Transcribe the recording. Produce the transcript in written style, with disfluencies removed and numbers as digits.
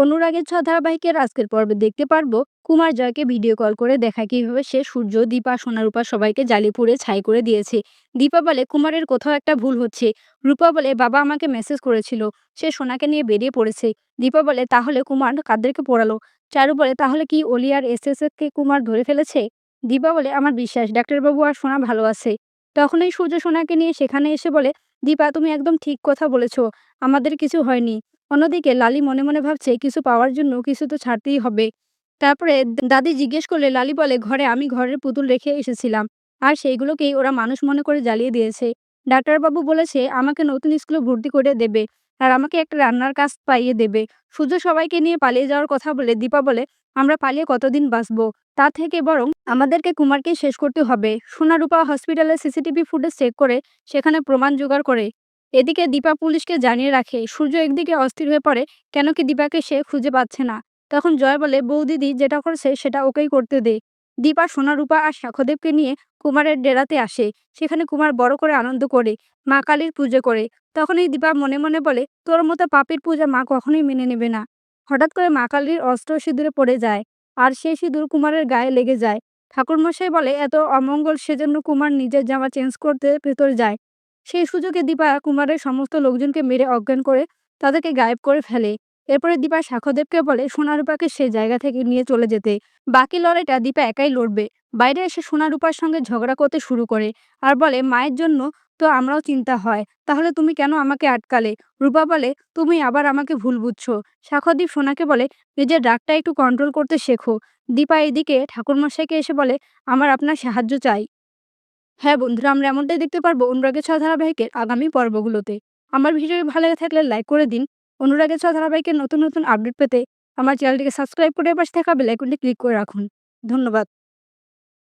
অনুরাগের ছোঁয়া ধারাবাহিকের আজকের পর্বে দেখতে পারবো কুমার জয়কে ভিডিও কল করে দেখা কিভাবে সে সূর্য, দীপা, সোনারূপা সবাইকে জ্বালিয়ে ছাই করে দিয়েছে। দীপা বলে কুমারের কোথাও একটা ভুল হচ্ছে। রূপা বলে বাবা আমাকে মেসেজ করেছিল, সে সোনাকে নিয়ে বেরিয়ে পড়েছে। দীপা বলে তাহলে কুমার কাদেরকে পোড়ালো। চারু বলে তাহলে কি অলি আর এস কে কুমার ধরে ফেলেছে। দীপা বলে আমার বিশ্বাস ডাক্তারবাবু আর সোনা ভালো আছে। তখনই সূর্য সোনাকে নিয়ে সেখানে এসে বলে দীপা তুমি একদম ঠিক কথা বলেছ, আমাদের কিছু হয়নি। অন্যদিকে লালি মনে মনে ভাবছে কিছু পাওয়ার জন্য কিছু তো ছাড়তেই হবে। তারপরে দাদি জিজ্ঞেস করলে লালি বলে ঘরে আমি ঘরের পুতুল রেখে এসেছিলাম, আর সেইগুলোকেই ওরা মানুষ মনে করে জ্বালিয়ে দিয়েছে। ডাক্তারবাবু বলেছে আমাকে নতুন স্কুলে ভর্তি করে দেবে, আর আমাকে একটা রান্নার কাজ পাইয়ে দেবে। সূর্য সবাইকে নিয়ে পালিয়ে যাওয়ার কথা বলে দীপা বলে আমরা পালিয়ে কতদিন বাঁচবো, তা থেকে বরং আমাদেরকে কুমারকে শেষ করতে হবে। সোনারূপা হসপিটালের সিসিটিভি ফুটেজ চেক করে সেখানে প্রমাণ জোগাড় করে। এদিকে দীপা পুলিশকে জানিয়ে রাখে। সূর্য একদিকে অস্থির হয়ে পড়ে, কেন কি দীপাকে সে খুঁজে পাচ্ছে না। তখন জয় বলে বৌদিদি যেটা করছে সেটা ওকেই করতে দে। দীপা সোনারূপা আর সাক্ষ্যদেবকে নিয়ে কুমারের ডেরাতে আসে। সেখানে কুমার বড় করে আনন্দ করে, মা কালীর পুজো করে। তখনই দীপা মনে মনে বলে তোর মতো পাপীর পূজা মা কখনোই মেনে নেবে না। হঠাৎ করে মা কালীর অস্ত্র সিঁদুরে পড়ে যায়, আর সেই সিঁদুর কুমারের গায়ে লেগে যায়। ঠাকুরমশাই বলে এত অমঙ্গল, সেজন্য কুমার নিজের জামা চেঞ্জ করতে ভেতরে যায়। সেই সুযোগে দীপা কুমারের সমস্ত লোকজনকে মেরে অজ্ঞান করে তাদেরকে গায়েব করে ফেলে। এরপরে দীপা সাক্ষ্যদেবকে বলে সোনারূপাকে সে জায়গা থেকে নিয়ে চলে যেতে। বাকি লড়াইটা দীপা একাই লড়বে। বাইরে এসে সোনারূপার সঙ্গে ঝগড়া করতে শুরু করে, আর বলে মায়ের জন্য তো আমরাও চিন্তা হয়, তাহলে তুমি কেন আমাকে আটকালে। রূপা বলে তুমি আবার আমাকে ভুল বুঝছো। সাক্ষ্যদীপ সোনাকে বলে নিজের রাগটা একটু কন্ট্রোল করতে শেখো। দীপা এদিকে ঠাকুরমশাইকে এসে বলে আমার আপনার সাহায্য চাই। হ্যাঁ বন্ধুরা, আমরা এমনটাই দেখতে পারবো অনুরাগের ছোঁয়া ধারাবাহিকের আগামী পর্বগুলোতে। আমার ভিডিওটি ভালো লেগে থাকলে লাইক করে দিন। অনুরাগের ছোঁয়া ধারাবাহিকের নতুন নতুন আপডেট পেতে আমার চ্যানেলটিকে সাবস্ক্রাইব করে পাশে থাকা বেল আইকনটি ক্লিক করে রাখুন। ধন্যবাদ।